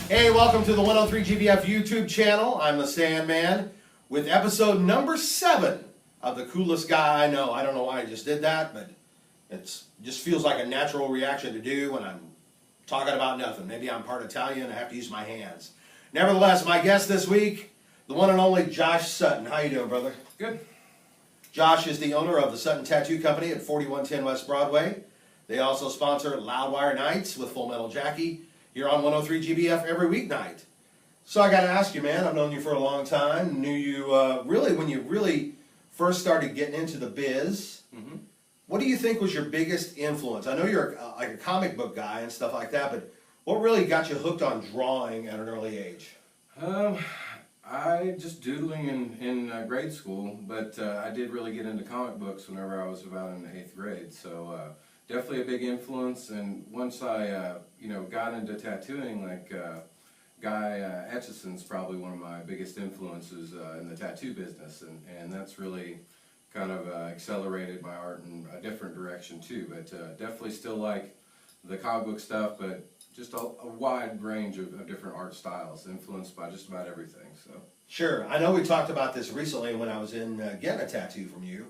Hey, welcome to the 103 GBF YouTube channel. I'm the Sandman with episode number 7 of The Coolest Guy I Know. I don't know why I just did that, but it just feels like a natural reaction to do when I'm talking about nothing. Maybe I'm part Italian and I have to use my hands. Nevertheless, my guest this week, the one and only Josh Sutton. How you doing, brother? Good. Josh is the owner of the Sutton Tattoo Company at 4110 West Broadway. They also sponsor Loudwire Nights with Full Metal Jackie here on 103 GBF every weeknight. So I got to ask you, man, I've known you for a long time. Knew you really when you really first started getting into the biz. Mm-hmm. What do you think was your biggest influence? I know you're like a comic book guy and stuff like that, but what really got you hooked on drawing at an early age? I just doodling in grade school, but I did really get into comic books whenever I was about in the 8th grade. So definitely a big influence. And once I got into tattooing, like Guy Etchison's probably one of my biggest influences in the tattoo business, and that's really kind of accelerated my art in a different direction too. But definitely still like the comic book stuff, but just a wide range of different art styles, influenced by just about everything. So sure, I know we talked about this recently when I was in getting a tattoo from you.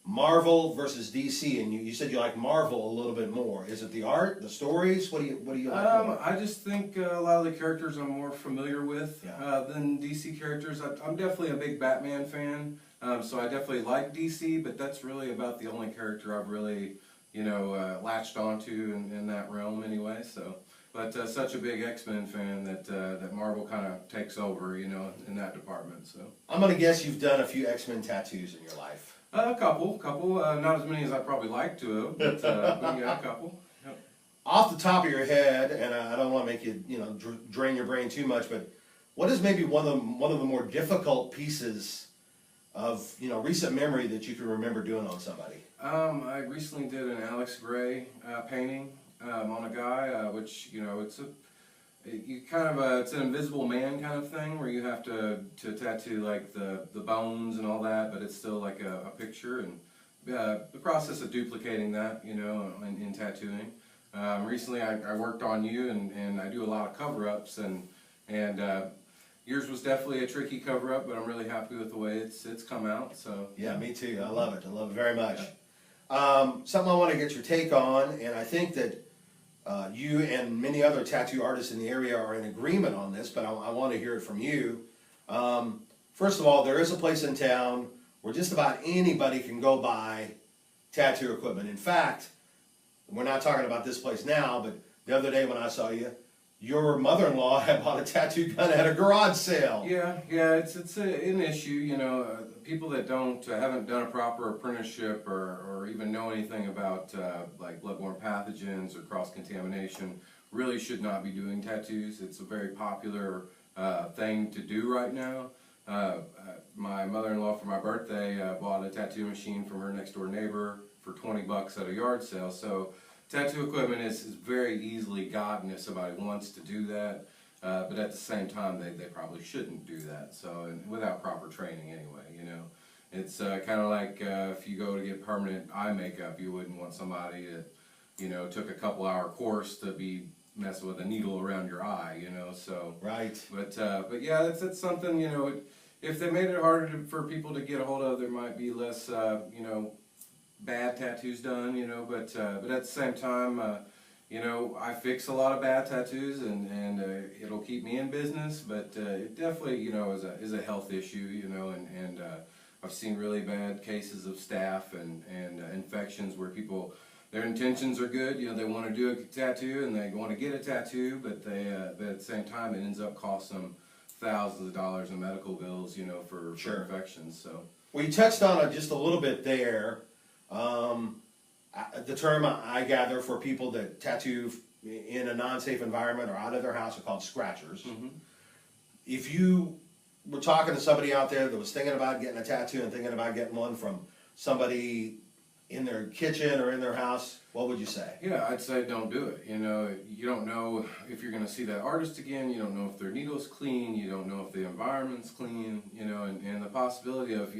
Marvel versus DC, and you said you like Marvel a little bit more. Is it the art, the stories? What do you like more? I just think a lot of the characters I'm more familiar with than DC characters. I'm definitely a big Batman fan, so I definitely like DC, but that's really about the only character I've really latched onto in that realm anyway. So, but such a big X-Men fan that Marvel kind of takes over, in that department. So I'm gonna guess you've done a few X-Men tattoos in your life. A couple, not as many as I'd probably like to have, but yeah, a couple. Yep. Off the top of your head, and I don't want to make you drain your brain too much, but what is maybe one of the more difficult pieces of recent memory that you can remember doing on somebody? I recently did an Alex Gray painting on a guy, which it's an invisible man kind of thing where you have to tattoo like the bones and all that, but it's still like a picture, and the process of duplicating that in tattooing. Recently I worked on you, and I do a lot of cover-ups, and yours was definitely a tricky cover-up, but I'm really happy with the way it's come out. So yeah, me too. I love it very much. Something I want to get your take on, and I think that you and many other tattoo artists in the area are in agreement on this, but I want to hear it from you. First of all, there is a place in town where just about anybody can go buy tattoo equipment. In fact, we're not talking about this place now, but the other day when I saw you, your mother-in-law had bought a tattoo gun at a garage sale. Yeah, it's an issue. People that haven't done a proper apprenticeship or even know anything about like bloodborne pathogens or cross-contamination really should not be doing tattoos. It's a very popular thing to do right now. My mother-in-law for my birthday bought a tattoo machine from her next door neighbor for $20 at a yard sale. So tattoo equipment is very easily gotten if somebody wants to do that. But at the same time, they probably shouldn't do that. So, and without proper training anyway, It's kind of like if you go to get permanent eye makeup, you wouldn't want somebody that, took a couple-hour course to be messing with a needle around your eye, So right. But yeah, that's something, if they made it harder for people to get a hold of, there might be less, bad tattoos done, But at the same time, I fix a lot of bad tattoos, and it'll keep me in business, but it definitely, is a health issue, and I've seen really bad cases of staph and infections where people, their intentions are good, they want to do a tattoo and they want to get a tattoo, but at the same time it ends up costing them thousands of dollars in medical bills, for infections. So well, you touched on it just a little bit there. The term I gather for people that tattoo in a non-safe environment or out of their house are called scratchers. Mm-hmm. If you were talking to somebody out there that was thinking about getting a tattoo and thinking about getting one from somebody in their kitchen or in their house, what would you say? Yeah, I'd say don't do it. You don't know if you're going to see that artist again. You don't know if their needle's clean. You don't know if the environment's clean. And the possibility of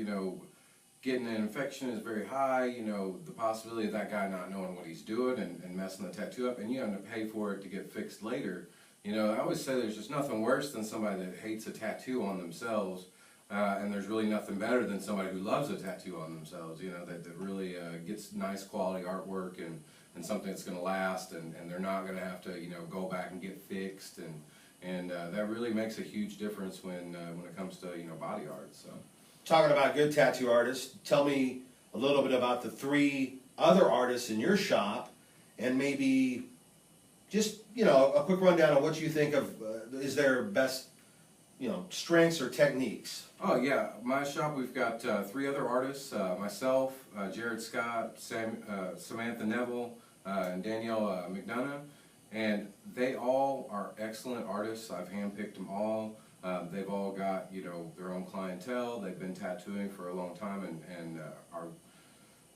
getting an infection is very high. The possibility of that guy not knowing what he's doing and messing the tattoo up, and you have to pay for it to get fixed later, You know, I always say there's just nothing worse than somebody that hates a tattoo on themselves, and there's really nothing better than somebody who loves a tattoo on themselves, you know, that really gets nice quality artwork and something that's going to last, and they're not going to have to, you know, go back and get fixed, and that really makes a huge difference when it comes to, you know, body art. So, Talking about good tattoo artists, tell me a little bit about the 3 other artists in your shop, and maybe just, you know, a quick rundown on what you think of is their best, you know, strengths or techniques. oh yeah, my shop, we've got 3 other artists, myself, Jared Scott, Samantha Neville, and Danielle McDonough, and they all are excellent artists. I've handpicked them all. They've all got, you know, their own clientele. They've been tattooing for a long time and are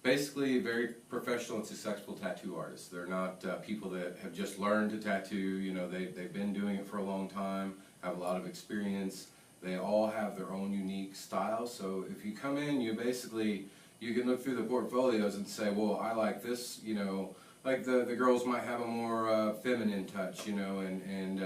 basically very professional and successful tattoo artists. They're not people that have just learned to tattoo. You know, they've been doing it for a long time, have a lot of experience. They all have their own unique style. So if you come in, you can look through the portfolios and say, well, I like this, you know, like the girls might have a more feminine touch, you know, and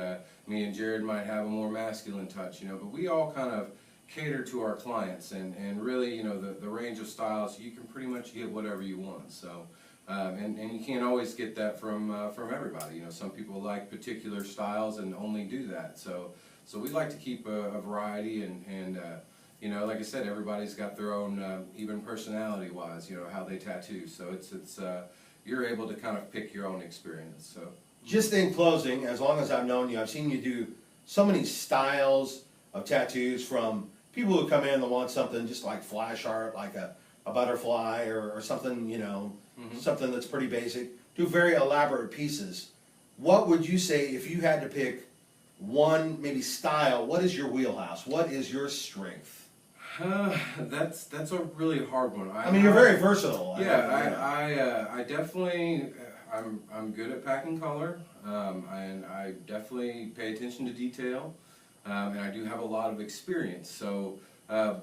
me and Jared might have a more masculine touch, you know, but we all kind of cater to our clients, and really, you know, the range of styles, you can pretty much get whatever you want. So, and you can't always get that from everybody. You know, some people like particular styles and only do that. So we like to keep a variety, and you know, like I said, everybody's got their own, even personality-wise, you know, how they tattoo. So it's you're able to kind of pick your own experience. So. Just in closing, as long as I've known you, I've seen you do so many styles of tattoos, from people who come in that want something just like flash art, like a butterfly or something, you know, something that's pretty basic, to very elaborate pieces. What would you say if you had to pick one, maybe style, what is your wheelhouse? What is your strength? That's a really hard one. I mean, you're very versatile. Yeah, I definitely, I'm good at packing color, and I definitely pay attention to detail, and I do have a lot of experience. So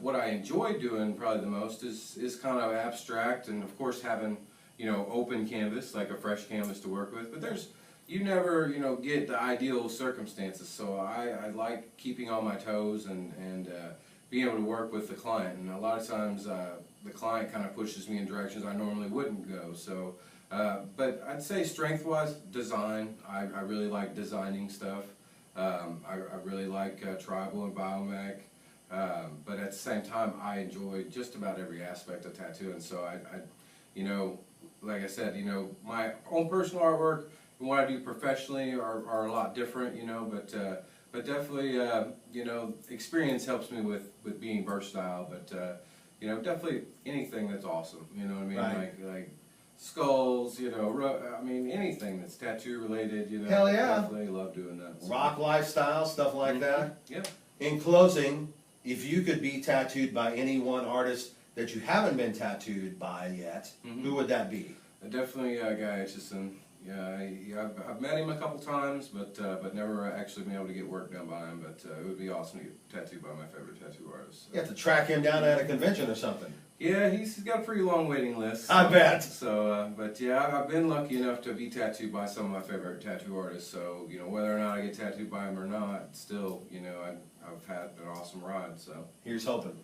what I enjoy doing probably the most is kind of abstract, and of course having, you know, open canvas, like a fresh canvas to work with. But you never, you know, get the ideal circumstances. So I like keeping on my toes and being able to work with the client. And a lot of times the client kind of pushes me in directions I normally wouldn't go. So, but I'd say strength-wise, design. I really like designing stuff. I really like tribal and biomech. But at the same time, I enjoy just about every aspect of tattooing. So I you know, like I said, you know, my own personal artwork and what I do professionally are a lot different, you know, but definitely, you know, experience helps me with being versatile, but, you know, definitely anything that's awesome, you know what I mean? Right. Like skulls, you know, I mean, anything that's tattoo related, you know. Hell yeah. Definitely love doing that. So. Rock lifestyle, stuff like that. Yeah. In closing, if you could be tattooed by any one artist that you haven't been tattooed by yet, who would that be? Definitely Guy Aitchison. Yeah, I've met him a couple times, but never actually been able to get work done by him. But it would be awesome to get tattooed by my favorite tattoo artist. So. You have to track him down at a convention or something. Yeah, he's got a pretty long waiting list. So, I bet. So, but yeah, I've been lucky enough to be tattooed by some of my favorite tattoo artists. So, you know, whether or not I get tattooed by him or not, still, you know, I've had an awesome ride. So. Here's hoping.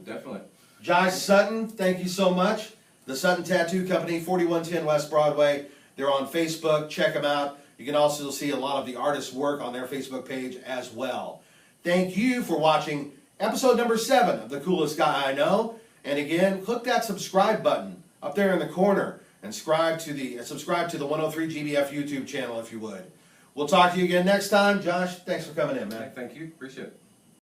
Definitely. Josh Sutton, thank you so much. The Sutton Tattoo Company, 4110 West Broadway. They're on Facebook. Check them out. You can also see a lot of the artists' work on their Facebook page as well. Thank you for watching episode number 7 of The Coolest Guy I Know. And again, click that subscribe button up there in the corner and subscribe to the 103 GBF YouTube channel if you would. We'll talk to you again next time. Josh, thanks for coming in, man. Thank you. Appreciate it.